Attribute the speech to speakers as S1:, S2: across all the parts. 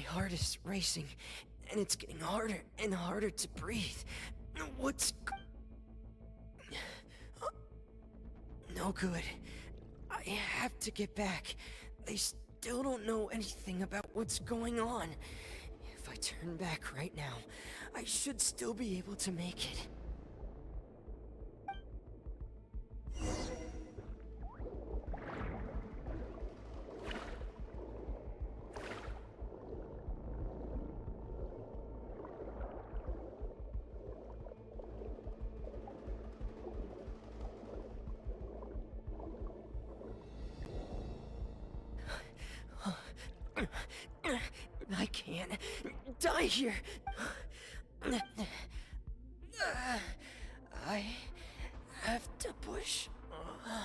S1: heart is racing, and it's getting harder and harder to breathe. What's... No good. I have to get back. They still don't know anything about what's going on. If I turn back right now, I should still be able to make it. I can't die here. I have to push on.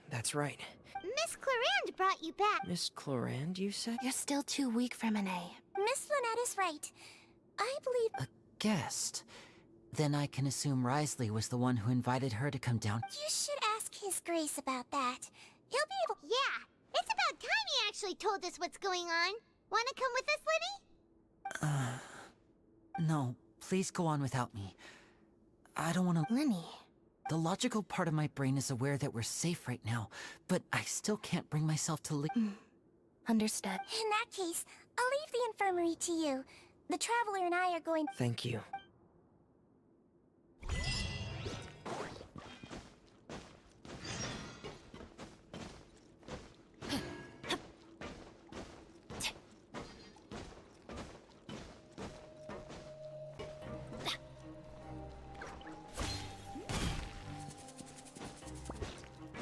S1: That's right.
S2: Miss Clorinde brought you back.
S1: Miss Clorinde, you said?
S3: You're still too weak for Monet.
S2: Miss Lynette is right. I believe...
S4: A guest? Then I can assume Wriothesley was the one who invited her to come down.
S2: You should ask His Grace about that. He'll be able... Yeah, it's about time he actually told us what's going on. Wanna come with us, Linny?
S4: No, please go on without me. I don't want to...
S3: Linny.
S4: The logical part of my brain is aware that we're safe right now, but I still can't bring myself to
S3: Understood.
S2: In that case, I'll leave the infirmary to you. The Traveler and I are going...
S1: Thank you.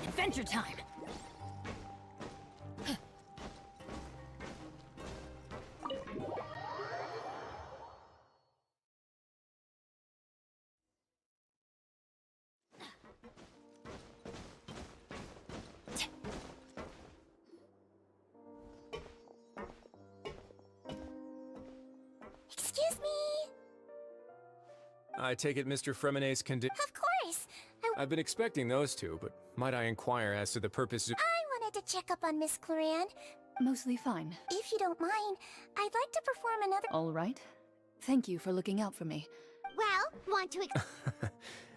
S3: Adventure time!
S2: Excuse me?
S5: I take it Mr. Fremenet's
S2: Of course.
S5: I've been expecting those two, but might I inquire as to the purpose of...
S2: I wanted to check up on Miss Clorinde.
S6: Mostly fine.
S2: If you don't mind, I'd like to perform another...
S6: All right. Thank you for looking out for me.
S2: Well, want to...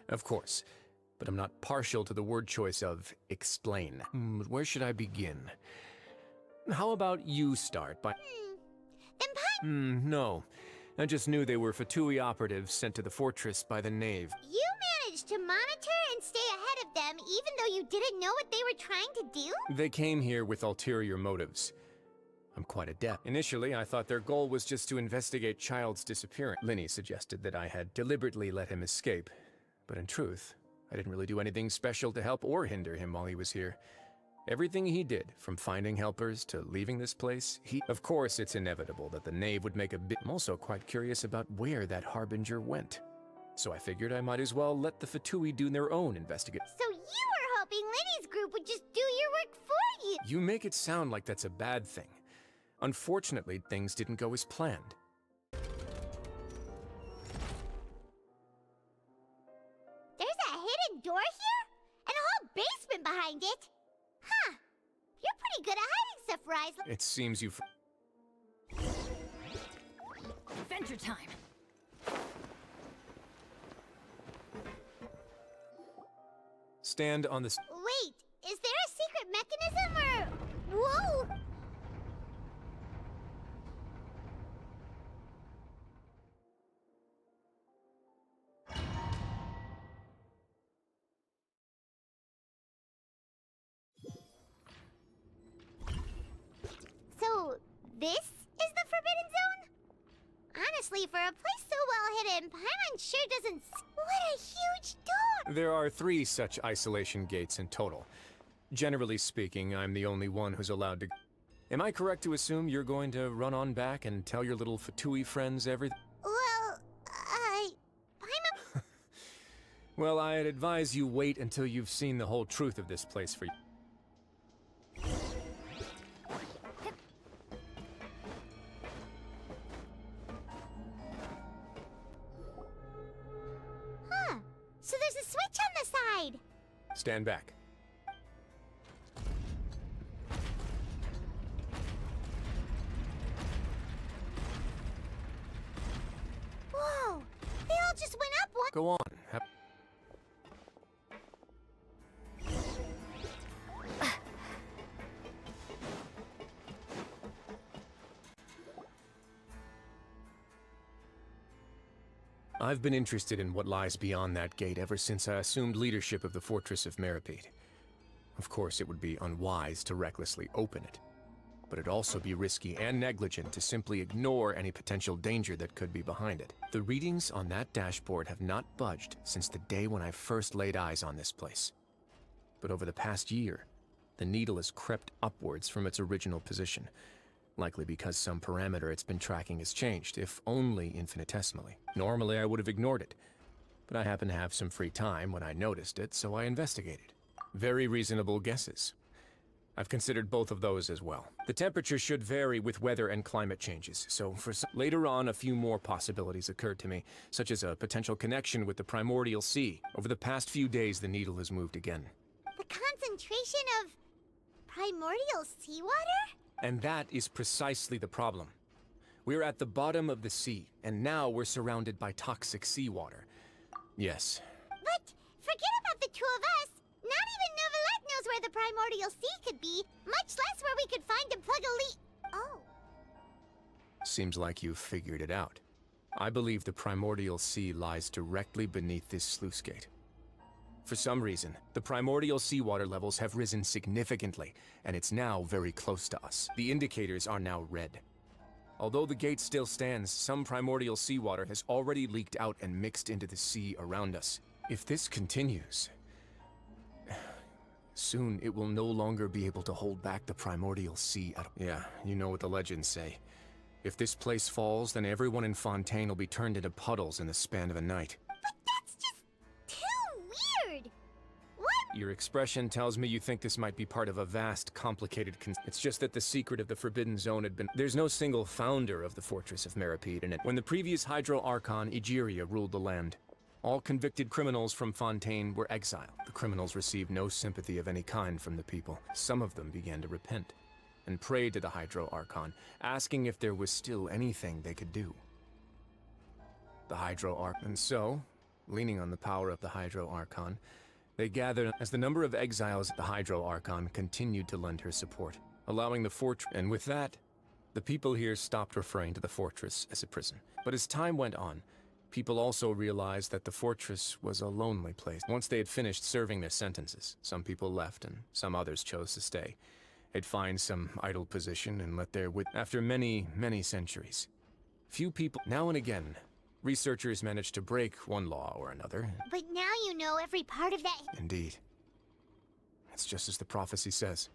S5: Of course, but I'm not partial to the word choice of explain. But where should I begin? How about you start by...
S2: Then
S5: No. I just knew they were Fatui operatives sent to the fortress by the Knave.
S2: you managed to monitor and stay ahead of them even though you didn't know what they were trying to do?
S5: They came here with ulterior motives. I'm quite adept. Initially, I thought their goal was just to investigate Child's disappearance. Linny suggested that I had deliberately let him escape. But in truth, I didn't really do anything special to help or hinder him while he was here. Everything he did, from finding helpers to leaving this place, Of course, it's inevitable that the Knave would make a bit... I'm also quite curious about where that Harbinger went. So I figured I might as well let the Fatui do their own investigation.
S2: So you were hoping Linny's group would just do your work for you?
S5: You make it sound like that's a bad thing. Unfortunately, things didn't go as planned.
S2: There's a hidden door here? And a whole basement behind it? Huh. You're pretty good at hiding stuff, Wriothesley.
S5: It seems you've...
S3: Adventure time!
S5: Stand on the...
S2: Wait, is there a secret mechanism or... Whoa! So, this is the Forbidden Zone? Honestly, for a place so well hidden, Paimon sure doesn't... What a huge door!
S5: There are 3 such isolation gates in total. Generally speaking, I'm the only one who's allowed to... Am I correct to assume you're going to run on back and tell your little Fatui friends everything?
S2: Well, Paimon...
S5: Well, I'd advise you wait until you've seen the whole truth of this place for you.
S2: Huh. So there's a switch on the side.
S5: Stand back.
S2: Whoa. They all just went up one.
S5: Go on. I've been interested in what lies beyond that gate ever since I assumed leadership of the Fortress of Meripede. Of course, it would be unwise to recklessly open it, but it'd also be risky and negligent to simply ignore any potential danger that could be behind it. The readings on that dashboard have not budged since the day when I first laid eyes on this place. But over the past year, the needle has crept upwards from its original position, likely because some parameter it's been tracking has changed, if only infinitesimally. Normally, I would have ignored it, but I happened to have some free time when I noticed it, so I investigated. Very reasonable guesses. I've considered both of those as well. The temperature should vary with weather and climate changes, so later on a few more possibilities occurred to me, such as a potential connection with the primordial sea. Over the past few days, the needle has moved again.
S2: The concentration of primordial seawater?
S5: And that is precisely the problem. We're at the bottom of the sea, and now we're surrounded by toxic seawater. Yes.
S2: But forget about the two of us. Not even Neuvillette knows where the primordial sea could be, much less where we could find and plug a leak. Oh.
S5: Seems like you've figured it out. I believe the primordial sea lies directly beneath this sluice gate. For some reason, the primordial seawater levels have risen significantly, and it's now very close to us. The indicators are now red. Although the gate still stands, some primordial seawater has already leaked out and mixed into the sea around us. If this continues, soon it will no longer be able to hold back the primordial sea at all. Yeah, you know what the legends say. If this place falls, then everyone in Fontaine will be turned into puddles in the span of a night.
S2: But that's just too weird. What?
S5: Your expression tells me you think this might be part of a vast, complicated It's just that the secret of the Forbidden Zone had been... There's no single founder of the Fortress of Meripede in it. When the previous Hydro Archon, Egeria, ruled the land, all convicted criminals from Fontaine were exiled. The criminals received no sympathy of any kind from the people. Some of them began to repent and prayed to the Hydro Archon, asking if there was still anything they could do. The Hydro Archon... And so, leaning on the power of the Hydro Archon, they gathered. As the number of exiles, the Hydro Archon continued to lend her support, allowing the fortress... And with that, the people here stopped referring to the fortress as a prison. But as time went on, people also realized that the fortress was a lonely place. Once they had finished serving their sentences, some people left and some others chose to stay. They'd find some idle position and let their After many, many centuries, few people... Now and again, researchers managed to break one law or another.
S2: But now you know every part of that.
S5: Indeed. It's just as the prophecy says.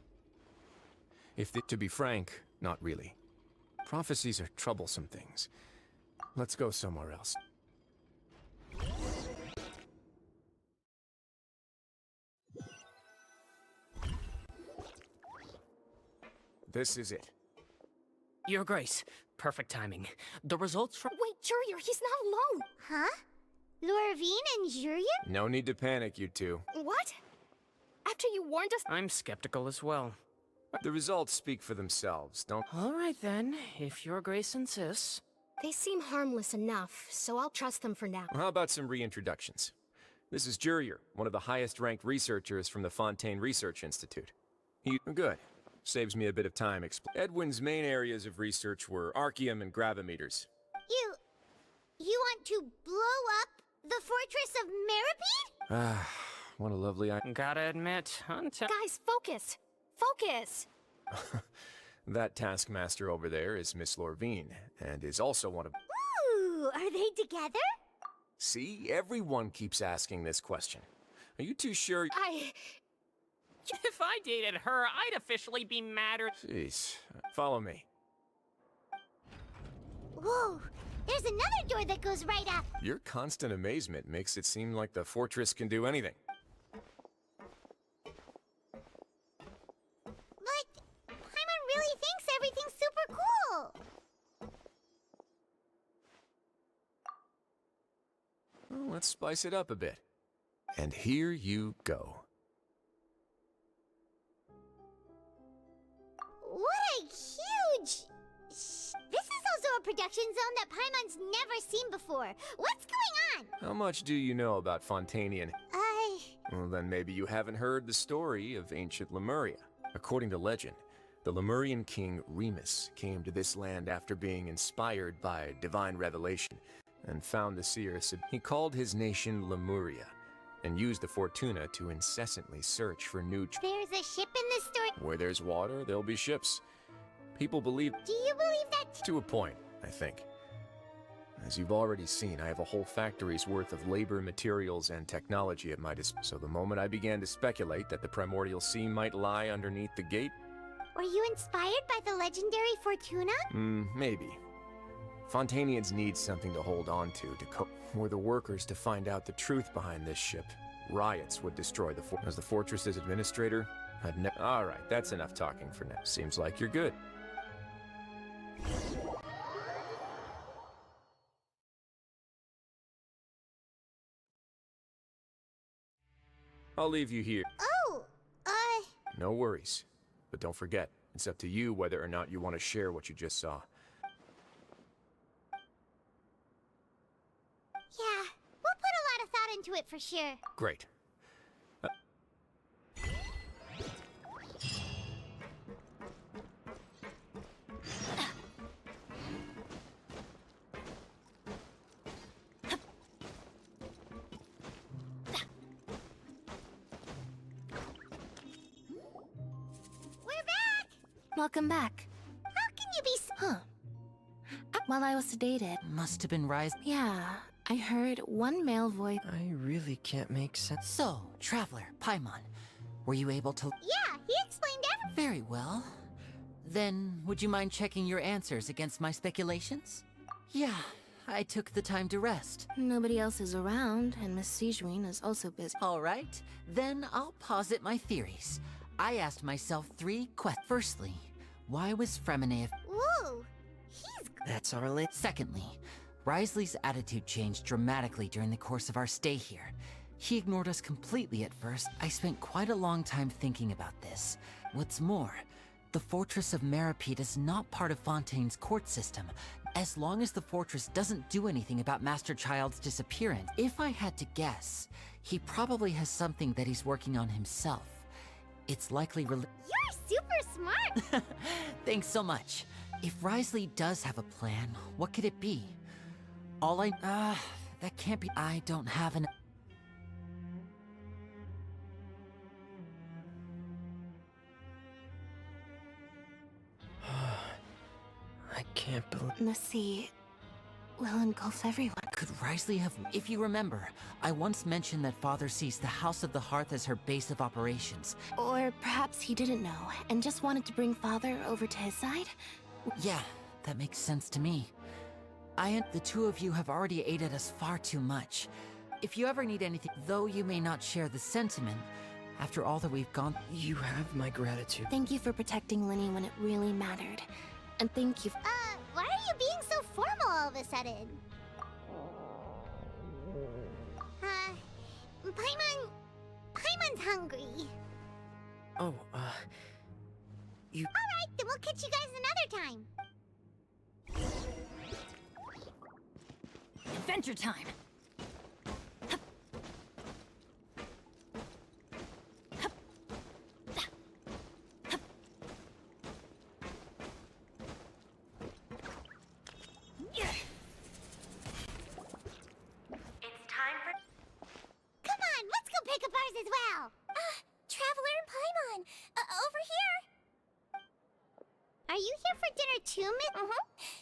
S5: To be frank, not really. Prophecies are troublesome things. Let's go somewhere else. This is it.
S1: Your Grace, perfect timing. The results from...
S3: Wait, Jurier, he's not alone!
S2: Huh? Lorvine and Jurier?
S5: No need to panic, you two.
S3: What? After you warned us...
S1: I'm skeptical as well.
S5: The results speak for themselves, don't...
S1: All right then, if Your Grace insists.
S3: They seem harmless enough, so I'll trust them for now.
S5: How about some reintroductions? This is Jurier, one of the highest-ranked researchers from the Fontaine Research Institute. Good. Saves me a bit of time. Edwin's main areas of research were archaeum and gravimeters.
S2: You want to blow up the Fortress of Meripede?
S5: Ah, what a lovely
S1: Gotta admit,
S3: Guys, focus! Focus!
S5: That taskmaster over there is Miss Lorvine, and is also one of...
S2: Ooh, are they together?
S5: See, everyone keeps asking this question. Are you too sure?
S1: If I dated her, I'd officially be madder.
S5: Jeez, follow me.
S2: Whoa, There's another door that goes right up.
S5: Your constant amazement makes it seem like the fortress can do anything.
S2: But Paimon really thinks everything's super cool.
S5: Well, let's spice it up a bit. And here you go.
S2: What a huge... This is also a production zone that Paimon's never seen before. What's going on?
S5: How much do you know about Fontanian? Well, then maybe you haven't heard the story of ancient Lemuria. According to legend, the Lemurian king Remus came to this land after being inspired by divine revelation and found the seer. He called his nation Lemuria and used the Fortuna to incessantly search for new
S2: There's a ship in this story.
S5: Where there's water, there'll be ships. People believe...
S2: Do you believe that?
S5: To a point, I think. As you've already seen, I have a whole factory's worth of labor, materials, and technology at my disposal. So the moment I began to speculate that the primordial sea might lie underneath the gate...
S2: Were you inspired by the legendary Fortuna?
S5: Maybe. Fontanians need something to hold on to cope. Were the workers to find out the truth behind this ship, riots would destroy the fortress. As the fortress's administrator, I'd never... Alright, that's enough talking for now. Seems like you're good. I'll leave you here.
S2: Oh,
S5: No worries. But don't forget, it's up to you whether or not you want to share what you just saw.
S2: yeah. We'll put a lot of thought into it for sure.
S5: Great.
S2: We're back!
S7: Welcome back.
S2: How can you be so...
S7: Huh. While I was sedated.
S4: Must have been Wriothesley.
S7: Yeah, I heard one male voice.
S1: I really can't make sense.
S4: So, Traveler, Paimon, were you able to...
S2: Yeah, he explained everything.
S4: Very well. Then, would you mind checking your answers against my speculations? Yeah, I took the time to rest.
S7: Nobody else is around, and Miss Sejuine is also busy.
S4: All right, then I'll posit my theories. I asked myself 3 questions. Firstly, why was Fremenave...
S2: Whoa, he's...
S1: That's our list.
S4: Secondly, Wriothesley's attitude changed dramatically during the course of our stay here. He ignored us completely at first. I spent quite a long time thinking about this. What's more, the Fortress of Meropide is not part of Fontaine's court system. As long as the fortress doesn't do anything about Master Child's disappearance, if I had to guess, he probably has something that he's working on himself. It's likely
S2: You're super smart!
S4: Thanks so much. If Wriothesley does have a plan, what could it be? That can't be... I don't have an...
S1: I can't believe...
S7: The sea will engulf everyone.
S4: Could Wriothesley have... If you remember, I once mentioned that Father sees the House of the Hearth as her base of operations.
S7: Or perhaps he didn't know, and just wanted to bring Father over to his side?
S4: Yeah, that makes sense to me. The two of you have already aided us far too much. If you ever need anything, though you may not share the sentiment, after all that we've gone...
S1: You have my gratitude.
S7: Thank you for protecting Linny when it really mattered. And thank you
S2: Why are you being so formal all of a sudden? Paimon's hungry.
S1: Oh, you...
S2: Alright, then we'll catch you guys another time.
S6: Adventure time!
S2: Come on, let's go pick up ours as well. Traveler and Paimon, over here. Are you here for dinner too, Miss?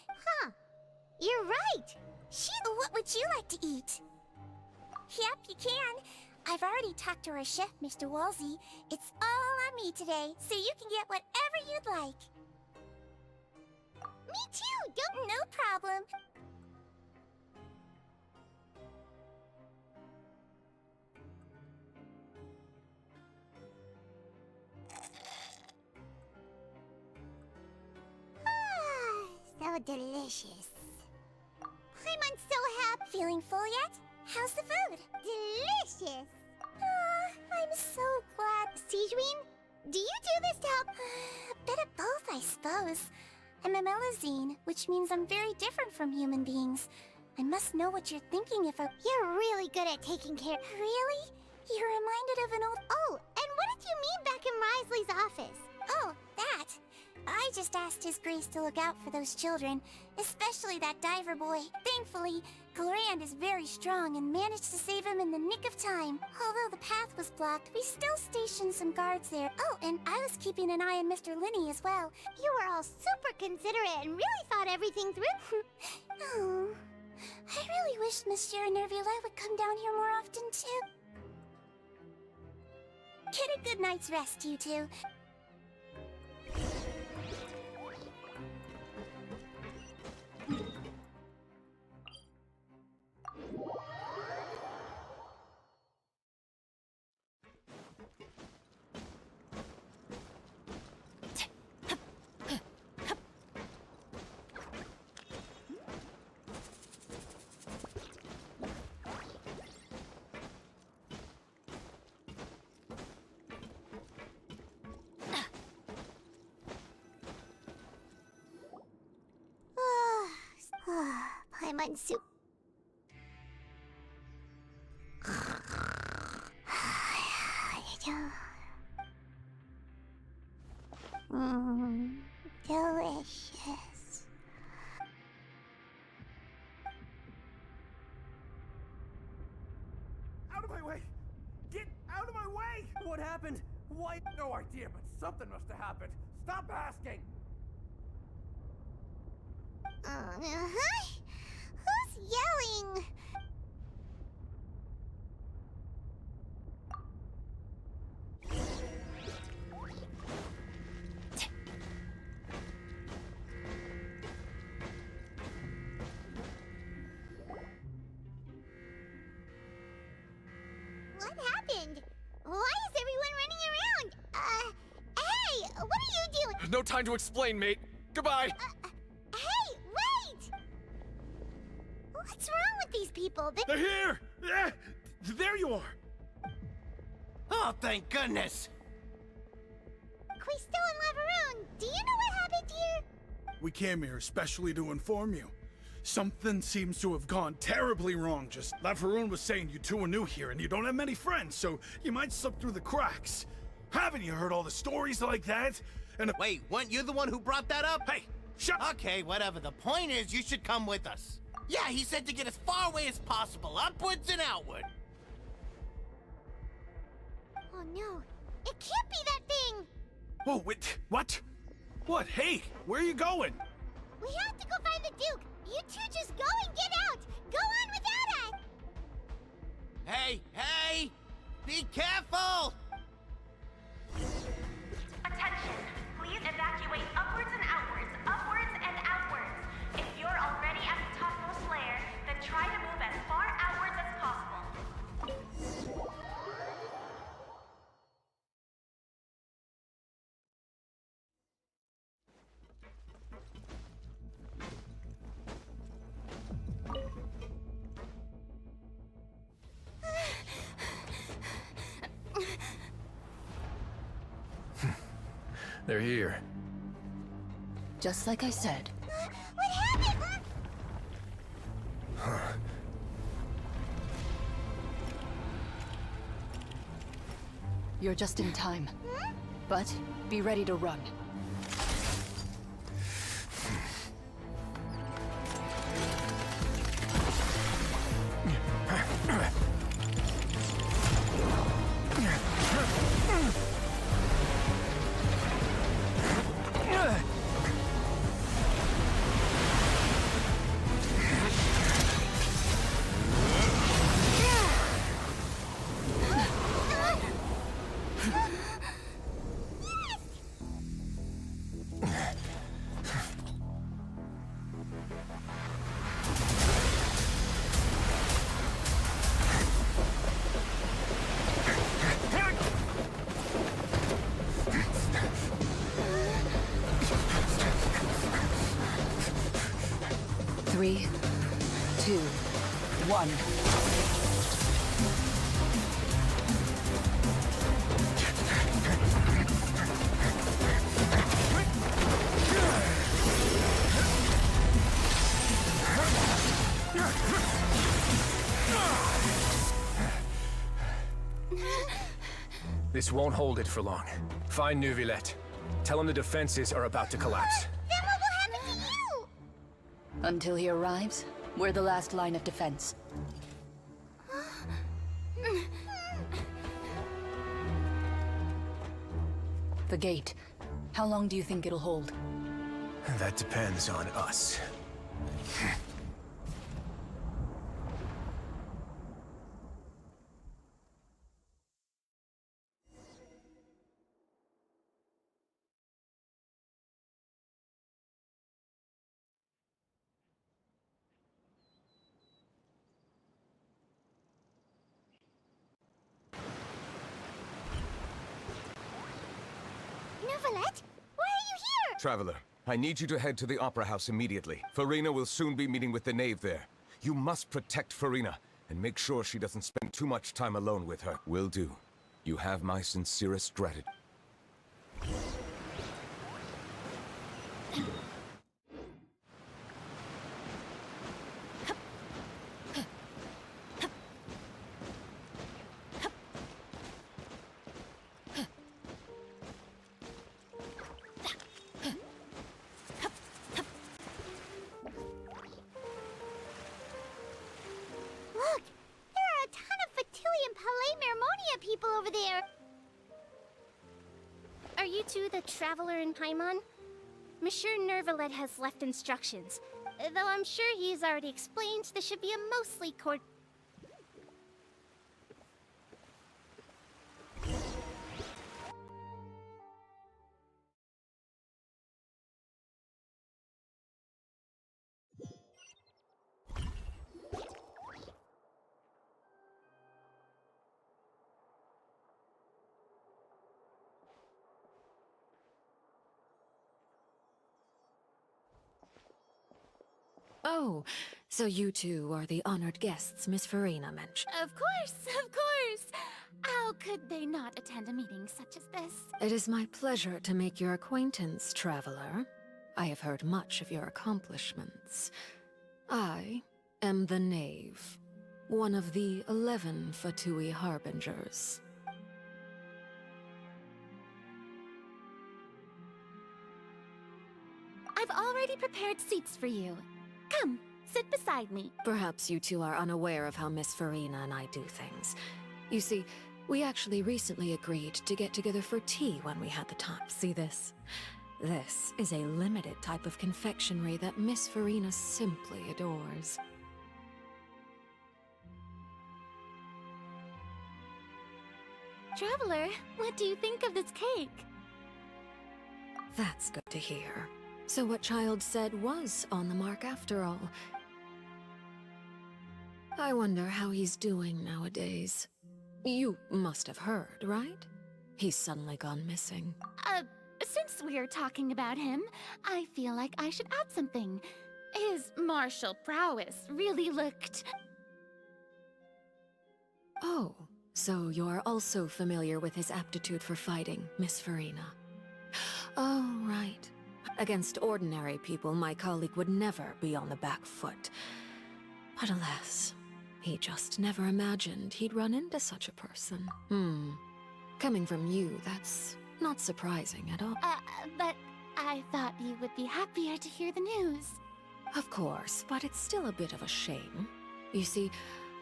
S2: Huh. You're right. What would you like to eat?
S8: Yep, you can. I've already talked to our chef, Mr. Wolsey. It's all on me today, so you can get whatever you'd like.
S2: Me too. Don't...
S8: No problem.
S2: so delicious. Paimon's so happy.
S8: Feeling full yet? How's the food?
S2: Delicious.
S8: I'm so glad.
S2: Sigewinne, do you do this to help?
S8: A bit of both, I suppose. I'm a Melazine, which means I'm very different from human beings. I must know what you're thinking if I...
S2: You're really good at taking care.
S8: Really? You're reminded of an old...
S2: Oh, and what did you mean back in Wriothesley's office?
S8: Oh, that. I just asked His Grace to look out for those children, especially that diver boy. Thankfully, Clorinde is very strong and managed to save him in the nick of time. Although the path was blocked, we still stationed some guards there. Oh, and I was keeping an eye on Mr. Linney as well.
S2: You were all super considerate and really thought everything through.
S8: Oh, I really wish Monsieur Neuvillette would come down here more often, too. Get a good night's rest, you two.
S2: Paimon soup.
S8: Delicious.
S9: Out of my way! Get out of my way! What happened? Why? No idea, but something must have happened. Stop asking!
S2: Who's yelling? What happened? Why is everyone running around? Hey, what are you doing?
S5: No time to explain, mate. Goodbye.
S2: Hey, wait! What's wrong with these people?
S9: They're here! There you are! Oh, thank goodness!
S2: Quisto and Laveroon, do you know what happened here?
S10: We came here especially to inform you. Something seems to have gone terribly wrong. Just Laveroon was saying you two are new here and you don't have many friends, so you might slip through the cracks. Haven't you heard all the stories like that? And
S11: wait, weren't you the one who brought that up?
S10: Hey, shut up!
S11: Okay, whatever. The point is, you should come with us. Yeah, he said to get as far away as possible, upwards and outward.
S2: Oh no, it can't be that thing!
S10: Oh, wait, what? What? Hey, where are you going?
S2: We have to go find the Duke! You two just go and get out! Go on without us!
S11: Hey, hey! Be careful!
S12: Attention! Please evacuate upwards and outwards, upwards and outwards. If you're already at the topmost layer, then try to move as far outwards as possible.
S5: They're here.
S6: Just like I said.
S2: What happened?
S6: You're just in time. But be ready to run. 3, 2, 1.
S5: This won't hold it for long. Find Neuvillette. Tell him the defenses are about to collapse.
S8: Then what will happen to you?
S6: Until he arrives, we're the last line of defense. The gate. How long do you think it'll hold?
S5: That depends on us.
S2: Neuvillette? Why are you here?
S13: Traveler, I need you to head to the Opera House immediately. Farina will soon be meeting with the Knave there. You must protect Farina, and make sure she doesn't spend too much time alone with her. Will do. You have my sincerest gratitude.
S2: Look! There are a ton of Fatui and Palais Mermonia people over there! Are you two the Traveler in Paimon? Monsieur Neuvillette has left instructions. Though I'm sure he's already explained this should be a mostly
S14: Oh, so you two are the honored guests Miss Farina mentioned.
S15: Of course, of course! How could they not attend a meeting such as this?
S14: It is my pleasure to make your acquaintance, traveler. I have heard much of your accomplishments. I am the Knave, one of the 11 Fatui Harbingers.
S15: I've already prepared seats for you. Come, sit beside me.
S14: Perhaps you two are unaware of how Miss Farina and I do things. You see, we actually recently agreed to get together for tea when we had the time. See this? This is a limited type of confectionery that Miss Farina simply adores.
S15: Traveler, what do you think of this cake?
S14: That's good to hear. So what Child said was on the mark after all. I wonder how he's doing nowadays. You must have heard, right? He's suddenly gone missing.
S15: Since we're talking about him, I feel like I should add something. His martial prowess really looked...
S14: Oh, so you're also familiar with his aptitude for fighting, Miss Farina. Oh, right. Against ordinary people, my colleague would never be on the back foot. But alas, he just never imagined he'd run into such a person. Coming from you, that's not surprising at all.
S15: But I thought you would be happier to hear the news.
S14: Of course, but it's still a bit of a shame. You see,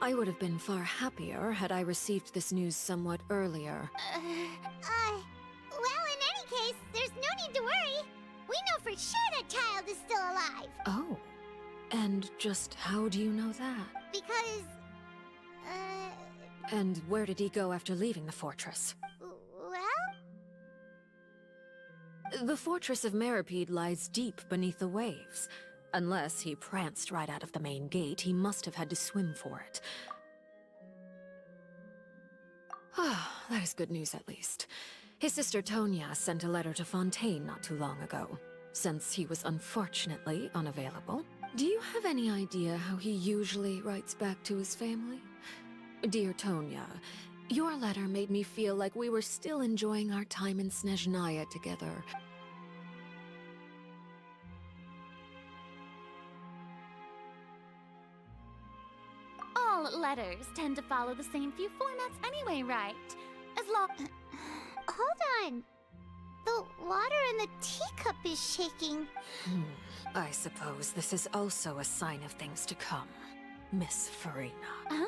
S14: I would have been far happier had I received this news somewhat earlier.
S2: Well, in any case, there's no need to worry. We know for sure that Child is still alive.
S14: Oh. And just how do you know that?
S2: Because,
S14: And where did he go after leaving the fortress?
S2: well?
S14: The fortress of Meripede lies deep beneath the waves. Unless he pranced right out of the main gate, he must have had to swim for it. Ah, that is good news at least. His sister Tonya sent a letter to Fontaine not too long ago. Since he was unfortunately unavailable, Do you have any idea how he usually writes back to his family? Dear Tonya, your letter made me feel like we were still enjoying our time in Snezhnaya together.
S15: All letters tend to follow the same few formats anyway, right? As long...
S2: Hold on. The water in the teacup is shaking.
S14: I suppose this is also a sign of things to come, Miss Furina.
S15: Huh?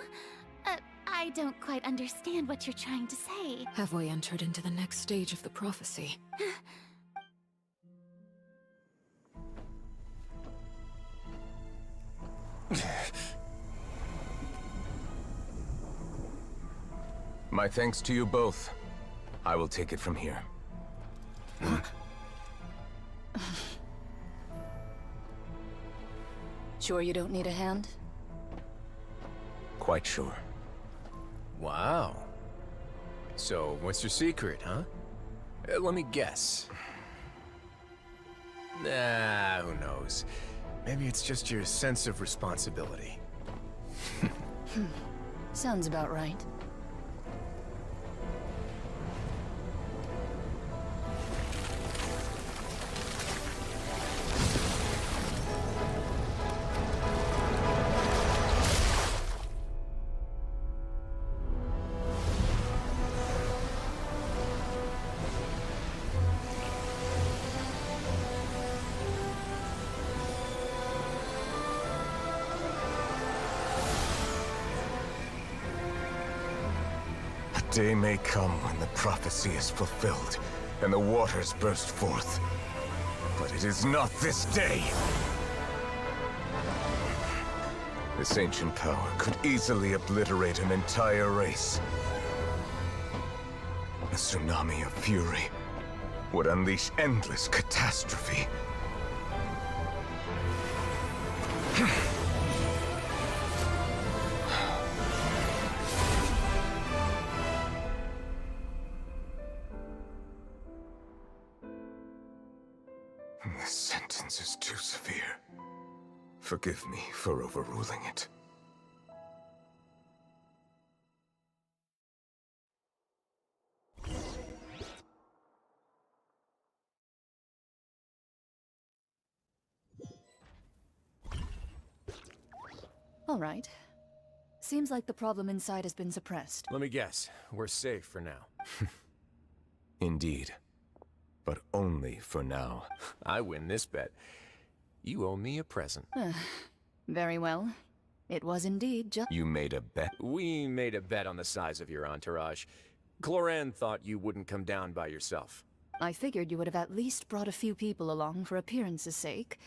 S15: I don't quite understand what you're trying to say.
S14: Have we entered into the next stage of the prophecy?
S13: My thanks to you both. I will take it from here.
S6: Sure you don't need a hand?
S13: Quite sure.
S5: Wow. So, what's your secret, huh? Let me guess. Nah, who knows? Maybe it's just your sense of responsibility.
S6: Sounds about right.
S13: Day may come when the prophecy is fulfilled, and the waters burst forth. But it is not this day! This ancient power could easily obliterate an entire race. A tsunami of fury would unleash endless catastrophe. This sentence is too severe. Forgive me for overruling it.
S6: All right. Seems like the problem inside has been suppressed.
S5: Let me guess. We're safe for now.
S13: Indeed. But only for now.
S5: I win this bet. You owe me a present.
S6: Very well. It was indeed just...
S13: You made a bet?
S5: We made a bet on the size of your entourage. Clorinde thought you wouldn't come down by yourself.
S6: I figured you would have at least brought a few people along for appearance's sake.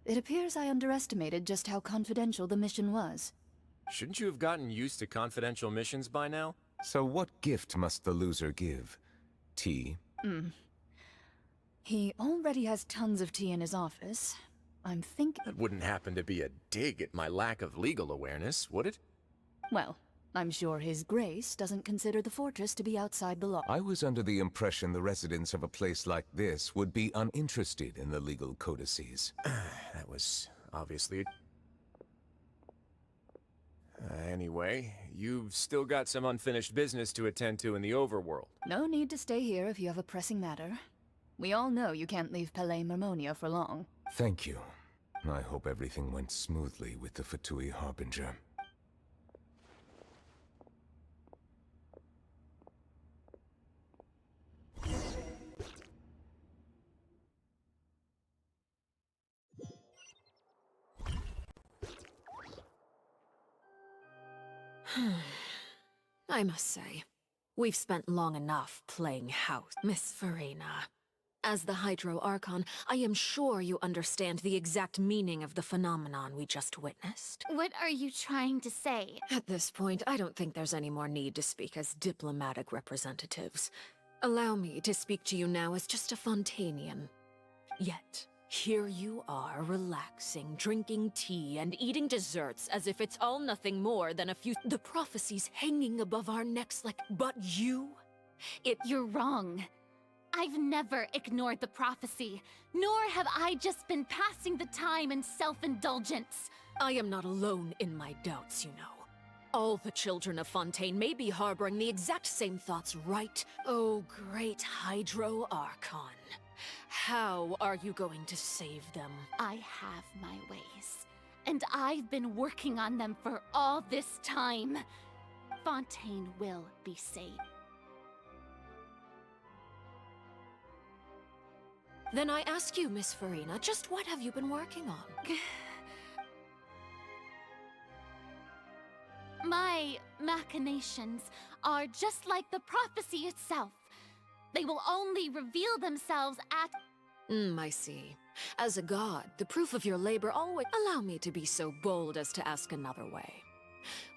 S6: It appears I underestimated just how confidential the mission was.
S5: Shouldn't you have gotten used to confidential missions by now?
S13: So what gift must the loser give? Tea?
S6: He already has tons of tea in his office. I'm thinking...
S5: That wouldn't happen to be a dig at my lack of legal awareness, would it?
S6: Well, I'm sure His Grace doesn't consider the fortress to be outside the law.
S13: I was under the impression the residents of a place like this would be uninterested in the legal codices.
S5: That was obviously... Anyway, you've still got some unfinished business to attend to in the overworld.
S6: No need to stay here if you have a pressing matter. We all know you can't leave Palais Mermonia for long.
S13: Thank you. I hope everything went smoothly with the Fatui Harbinger.
S14: I must say, we've spent long enough playing house, Miss Furina. As the Hydro Archon, I am sure you understand the exact meaning of the phenomenon we just witnessed.
S15: What are you trying to say?
S14: At this point, I don't think there's any more need to speak as diplomatic representatives. Allow me to speak to you now as just a Fontanian. Yet, here you are, relaxing, drinking tea, and eating desserts as if it's all nothing more than a few... The prophecies hanging above our necks like... But you?
S15: You're wrong. I've never ignored the prophecy, nor have I just been passing the time in self-indulgence.
S14: I am not alone in my doubts, you know. All the children of Fontaine may be harboring the exact same thoughts, right? Oh, great Hydro Archon. How are you going to save them?
S15: I have my ways, and I've been working on them for all this time. Fontaine will be saved.
S14: Then I ask you, Miss Furina, just what have you been working on?
S15: My machinations are just like the prophecy itself. They will only reveal themselves at...
S14: I see. As a god, the proof of your labor always... Allow me to be so bold as to ask another way.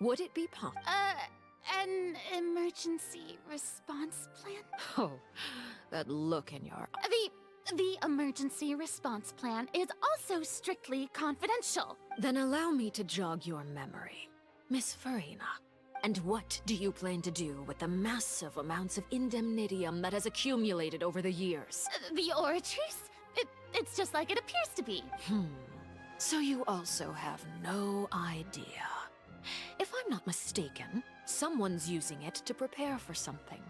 S14: Would it be possible?
S15: An emergency response plan?
S14: Oh, that look in your...
S15: The emergency response plan is also strictly confidential.
S14: Then allow me to jog your memory. Miss Furina, and what do you plan to do with the massive amounts of indemnitium that has accumulated over the years?
S15: The Oratrice? It's just like it appears to be.
S14: So you also have no idea. If I'm not mistaken, someone's using it to prepare for something.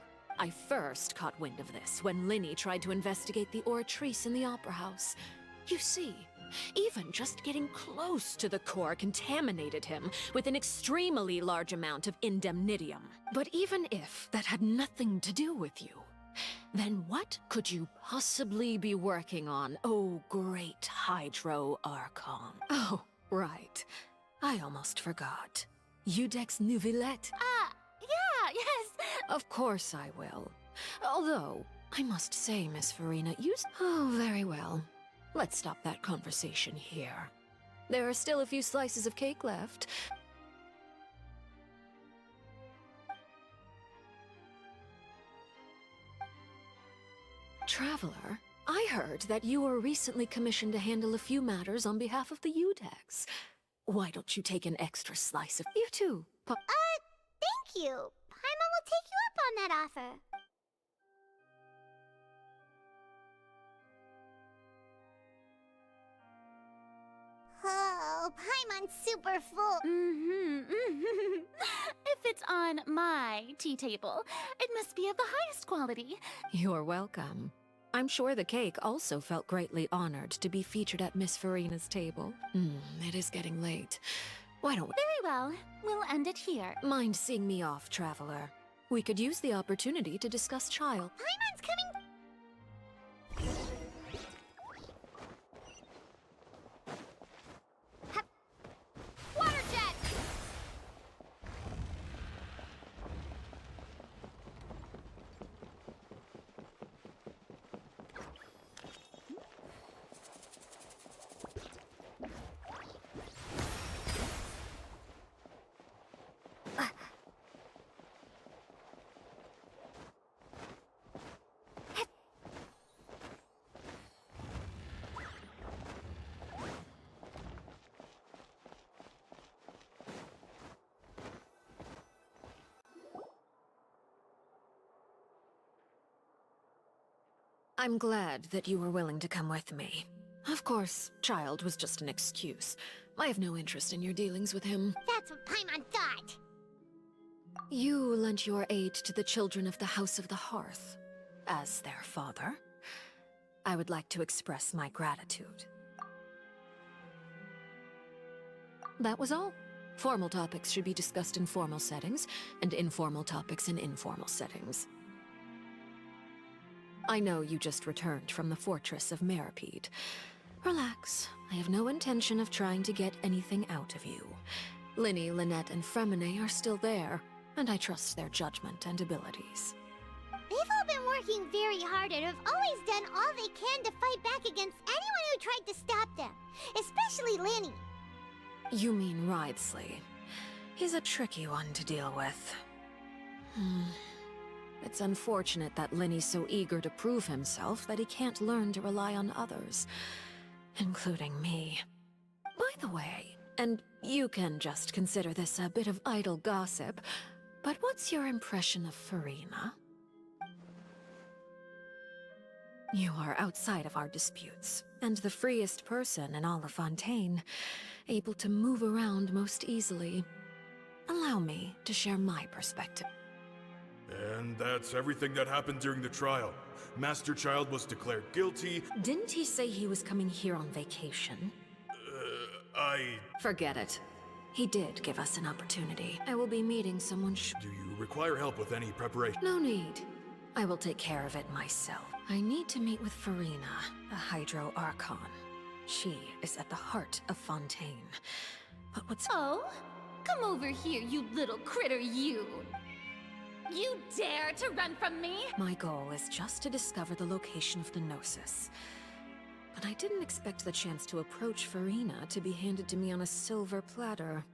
S14: I first caught wind of this when Linny tried to investigate the Oratrice in the Opera House. You see, even just getting close to the core contaminated him with an extremely large amount of indemnitium. But even if that had nothing to do with you, then what could you possibly be working on, oh great Hydro Archon? Oh, right. I almost forgot. Udex Neuvillette.
S15: Yeah, yes.
S14: Of course I will. Although, I must say, Miss Furina, Oh, very well. Let's stop that conversation here. There are still a few slices of cake left. Traveler, I heard that you were recently commissioned to handle a few matters on behalf of the Udex. Why don't you take an extra slice of... You too.
S2: Thank you. Paimon will take you up on that offer. Oh, Paimon's super full.
S15: If it's on my tea table, it must be of the highest quality.
S14: You're welcome. I'm sure the cake also felt greatly honored to be featured at Miss Furina's table. It is getting late. Why don't we...
S15: Very well. We'll end it here.
S14: Mind seeing me off, Traveler? We could use the opportunity to discuss child.
S2: Paimon's coming... Water jet!
S14: I'm glad that you were willing to come with me. Of course, child was just an excuse. I have no interest in your dealings with him.
S2: That's what Paimon thought.
S14: You lent your aid to the children of the House of the Hearth. As their father, I would like to express my gratitude. That was all. Formal topics should be discussed in formal settings, and informal topics in informal settings. I know you just returned from the fortress of Meripede. Relax. I have no intention of trying to get anything out of you. Linny, Lynette, and Fremine are still there, and I trust their judgment and abilities.
S2: They've all been working very hard and have always done all they can to fight back against anyone who tried to stop them. Especially Linny.
S14: You mean Wriothesley. He's a tricky one to deal with. It's unfortunate that Linny's so eager to prove himself that he can't learn to rely on others, including me. By the way, and you can just consider this a bit of idle gossip, but what's your impression of Furina? You are outside of our disputes, and the freest person in all of Fontaine, able to move around most easily. Allow me to share my perspective.
S10: And that's everything that happened during the trial. Master Child was declared guilty.
S14: Didn't he say he was coming here on vacation? Forget it. He did give us an opportunity. I will be meeting someone
S10: Do you require help with any preparation?
S14: No need. I will take care of it myself. I need to meet with Furina, the Hydro Archon. She is at the heart of Fontaine. But what's...
S15: Oh? Come over here, you little critter, you! You dare to run from me?
S14: My goal is just to discover the location of the Gnosis. But I didn't expect the chance to approach Furina to be handed to me on a silver platter.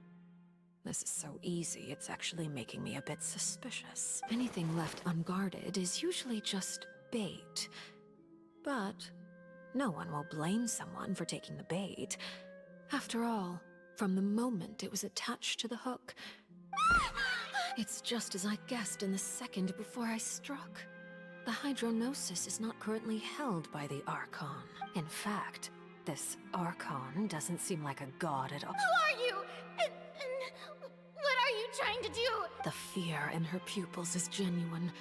S14: This is so easy, it's actually making me a bit suspicious. Anything left unguarded is usually just bait. But no one will blame someone for taking the bait. After all, from the moment it was attached to the hook, it's just as I guessed in the second before I struck. The Hydronosis is not currently held by the Archon. In fact, this Archon doesn't seem like a god at all.
S15: Who are you? And what are you trying to do?
S14: The fear in her pupils is genuine,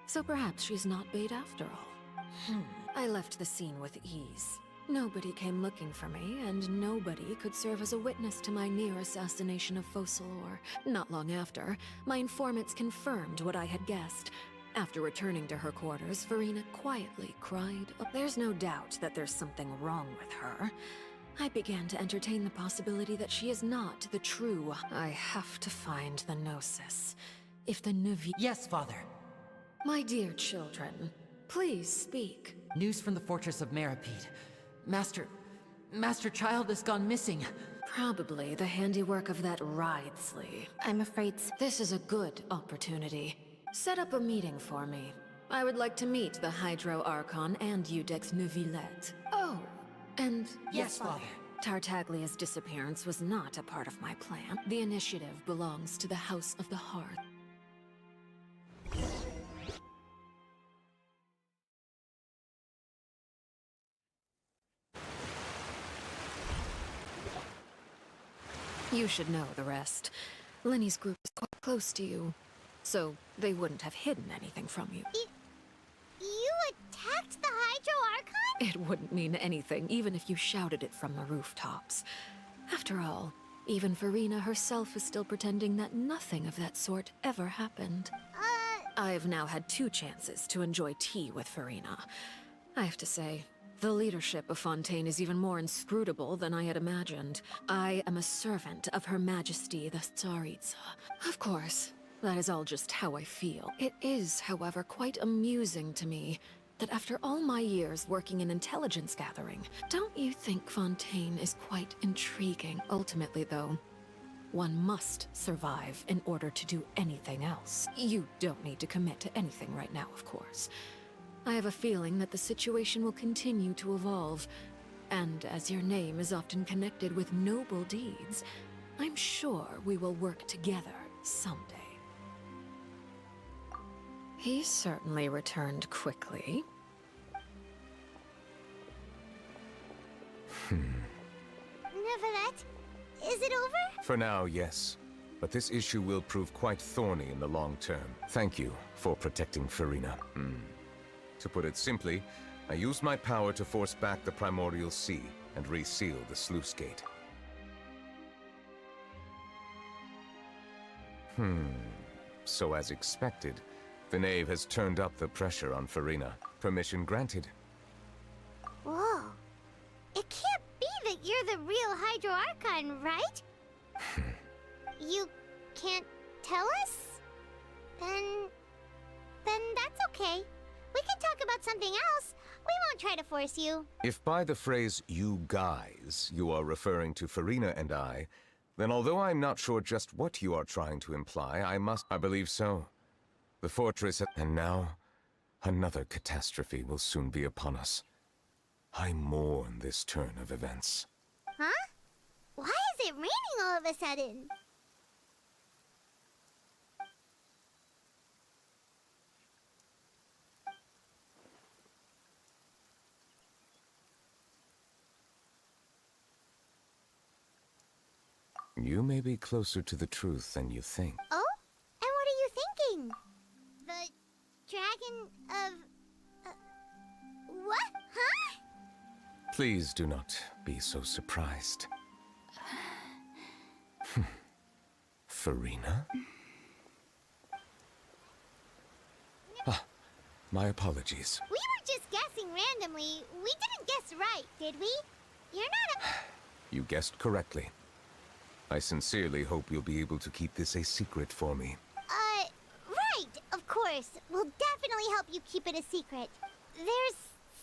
S14: so perhaps she's not bait after all. I left the scene with ease. Nobody came looking for me, and nobody could serve as a witness to my near assassination of Focalor. Not long after, my informants confirmed what I had guessed. After returning to her quarters, Furina quietly cried. There's no doubt that there's something wrong with her. I began to entertain the possibility that she is not the true. I have to find the Gnosis. If the Neuvillette...
S4: Yes, Father.
S14: My dear children, please speak.
S4: News from the fortress of Meripede. Master Child has gone missing.
S14: Probably the handiwork of that Wriothesley.
S7: I'm afraid
S14: this is a good opportunity. Set up a meeting for me. I would like to meet the Hydro Archon and Iudex Neuvillette. Oh, and...
S4: Yes, Father.
S14: Tartaglia's disappearance was not a part of my plan. The initiative belongs to the House of the Hearth. You should know the rest. Lenny's group is quite close to you, so they wouldn't have hidden anything from you.
S2: You attacked the Hydro Archon?
S14: It wouldn't mean anything, even if you shouted it from the rooftops. After all, even Furina herself is still pretending that nothing of that sort ever happened. I've now had 2 chances to enjoy tea with Furina. I have to say, the leadership of Fontaine is even more inscrutable than I had imagined. I am a servant of Her Majesty the Tsaritsa. Of course, that is all just how I feel. It is, however, quite amusing to me that after all my years working in intelligence gathering, don't you think Fontaine is quite intriguing? Ultimately, though, one must survive in order to do anything else. You don't need to commit to anything right now, of course. I have a feeling that the situation will continue to evolve, and as your name is often connected with noble deeds, I'm sure we will work together someday. He certainly returned quickly.
S2: Neuvillette, is it over?
S13: For now, yes. But this issue will prove quite thorny in the long term. Thank you for protecting Furina. To put it simply, I used my power to force back the primordial sea and reseal the sluice gate. So as expected, the knave has turned up the pressure on Furina. Permission granted.
S2: Whoa. It can't be that you're the real Hydro Archon, right? You can't tell us? Then that's okay. We can talk about something else. We won't try to force you.
S13: If by the phrase, you guys, you are referring to Furina and I, then although I'm not sure just what you are trying to imply, I believe so. The fortress, and now, another catastrophe will soon be upon us. I mourn this turn of events.
S2: Huh? Why is it raining all of a sudden?
S13: You may be closer to the truth than you think.
S2: Oh? And what are you thinking? The dragon of... what? Huh?
S13: Please do not be so surprised. Furina? Ah, my apologies.
S2: We were just guessing randomly. We didn't guess right, did we? You're not a...
S13: You guessed correctly. I sincerely hope you'll be able to keep this a secret for me.
S2: Right, of course. We'll definitely help you keep it a secret. There's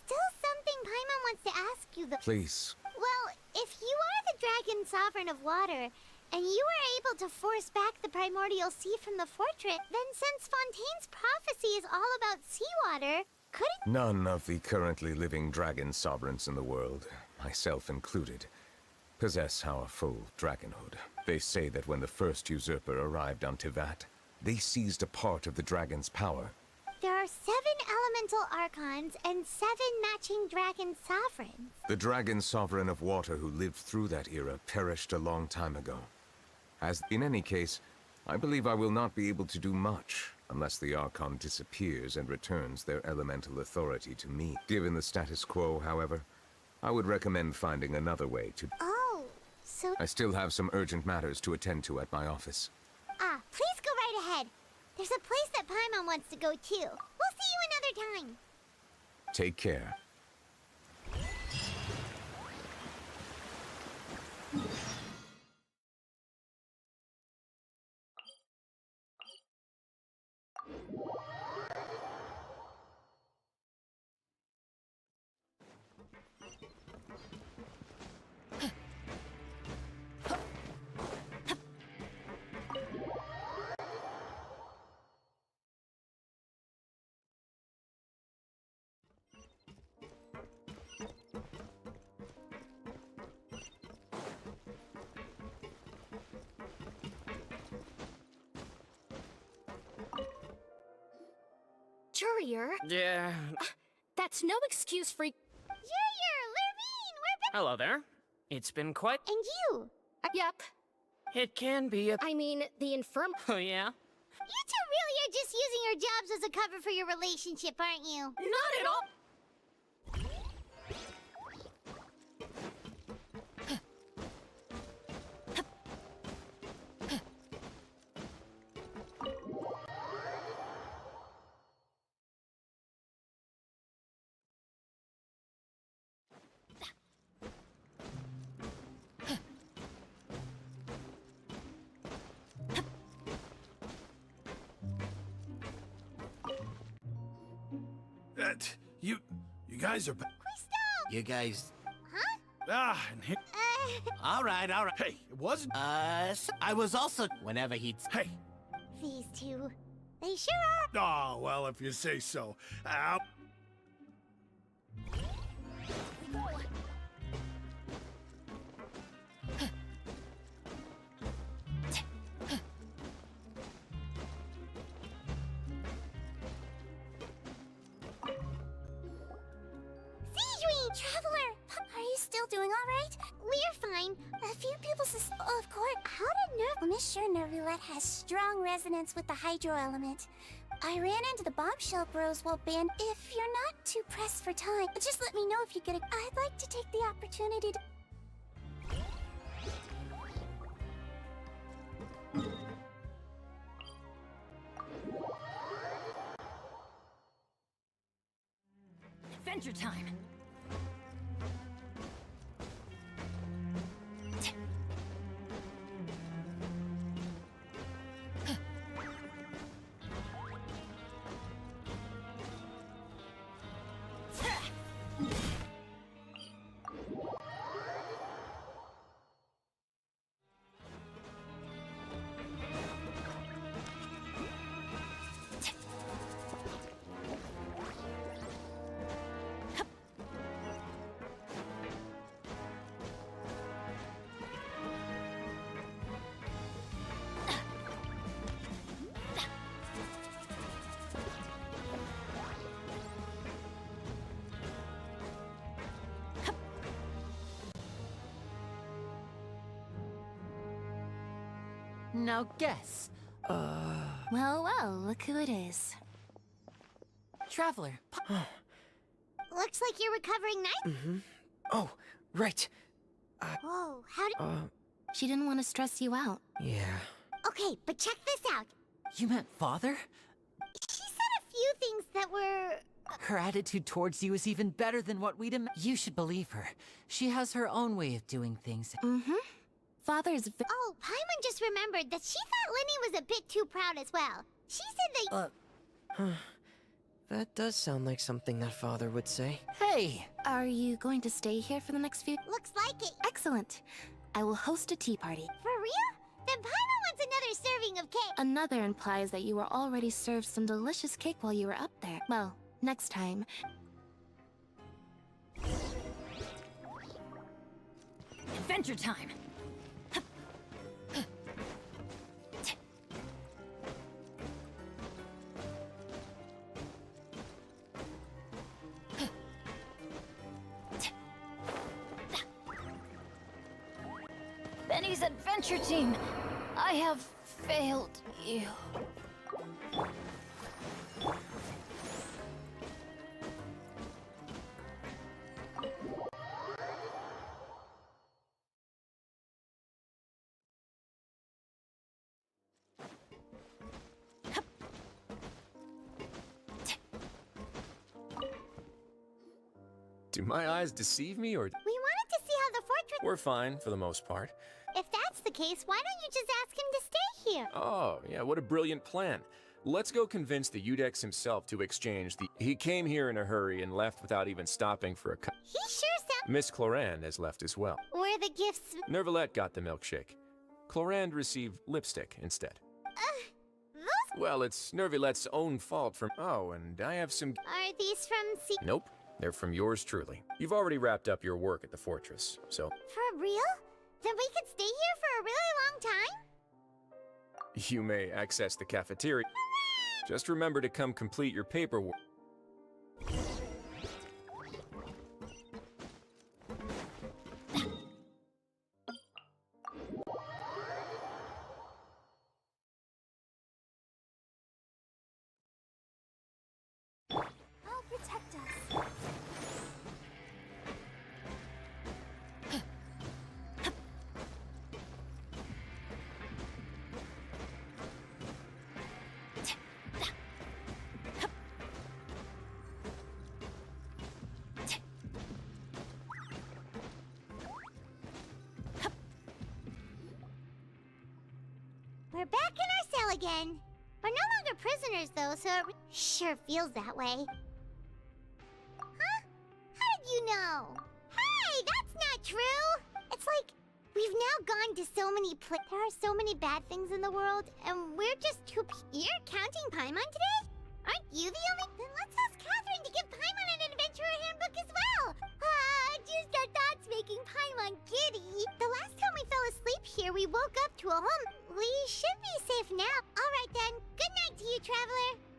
S2: still something Paimon wants to ask you,
S13: Please.
S2: Well, if you are the dragon sovereign of water, and you were able to force back the primordial sea from the fortress, then since Fontaine's prophecy is all about seawater, couldn't...
S13: None of the currently living dragon sovereigns in the world, myself included, possess our full dragonhood. They say that when the first usurper arrived on Neuvillette, they seized a part of the dragon's power.
S2: There are 7 elemental archons and 7 matching dragon sovereigns.
S13: The dragon sovereign of water who lived through that era perished a long time ago. In any case, I believe I will not be able to do much unless the Archon disappears and returns their elemental authority to me. Given the status quo, however, I would recommend finding another way to...
S2: Oh, so...
S13: I still have some urgent matters to attend to at my office.
S2: Please go right ahead. There's a place that Paimon wants to go too. We'll see you another time.
S13: Take care.
S3: Jurier?
S16: Yeah.
S3: That's no excuse for...
S2: Jurier, Lurvine, we're back!
S16: Hello there. It's been quite...
S2: And you?
S3: Yep.
S16: It can be a...
S3: I mean, the infirm...
S16: Oh, yeah?
S2: You two really are just using your jobs as a cover for your relationship, aren't you?
S3: Not at all!
S10: You guys are...
S11: You guys...
S2: Huh?
S10: and here...
S11: All right.
S10: Hey, it wasn't...
S11: I was also... Whenever he'd...
S10: Hey!
S2: These two. They sure are.
S10: Oh, well, if you say so.
S2: Traveler!
S8: Are you still doing all right?
S2: We're fine.
S8: A few people of course. How did Miss sure Neuvillette has strong resonance with the hydro element. I ran into the bombshell bros while banned. If you're not too pressed for time, just let me know if you get a... I'd like to take the opportunity to...
S6: Adventure time!
S4: Now guess.
S7: Well, well, look who it is.
S4: Traveler.
S2: Looks like you're recovering nice.
S1: Mm-hmm. Oh, right.
S2: Whoa, how did...
S7: She didn't want to stress you out.
S1: Yeah.
S2: Okay, but check this out.
S4: You meant father?
S2: She said a few things that were...
S4: Her attitude towards you is even better than what we'd You should believe her. She has her own way of doing things.
S7: Mm-hmm. Father's...
S2: Oh, Paimon just remembered that she thought Lenny was a bit too proud as well. She said that...
S1: That does sound like something that father would say.
S4: Hey!
S7: Are you going to stay here for the next few...
S2: Looks like it.
S7: Excellent. I will host a tea party.
S2: For real? Then Paimon wants another serving of cake.
S7: Another implies that you were already served some delicious cake while you were up there. Well, next time.
S6: Adventure time! Benny's adventure team! I have failed you.
S5: Do my eyes deceive me, or...
S2: We wanted to see how the fortress...
S5: We're fine, for the most part.
S2: If that's the case, why don't you just ask him to stay here?
S5: Oh, yeah, what a brilliant plan. Let's go convince the Udex himself to exchange the... He came here in a hurry and left without even stopping for a cup.
S2: He sure sounds...
S5: Miss Clorinde has left as well.
S2: Were the gifts...
S5: Neuvillette got the milkshake. Clorinde received lipstick instead.
S2: Those...
S5: Well, it's Neuvillette's own fault from... Oh, and I have some...
S2: Are these from...
S5: Nope, they're from yours truly. You've already wrapped up your work at the fortress, so...
S2: For real? Then we could stay here for a really long time?
S5: You may access the cafeteria. Just remember to come complete your paperwork.
S2: I'll protect us. We're back in our cell again. We're no longer prisoners, though, so it sure feels that way. Huh? How did you know? Hey, that's not true! It's like, we've now gone to so many there are so many bad things in the world, and we're just too You're counting Paimon today? Aren't you the only... Then let's ask Catherine to give Paimon an adventurer handbook as well! Just our thoughts making Paimon giddy. The last time we fell asleep here, we woke up to a home. We should be safe now. All right then. Good night to you, Traveler.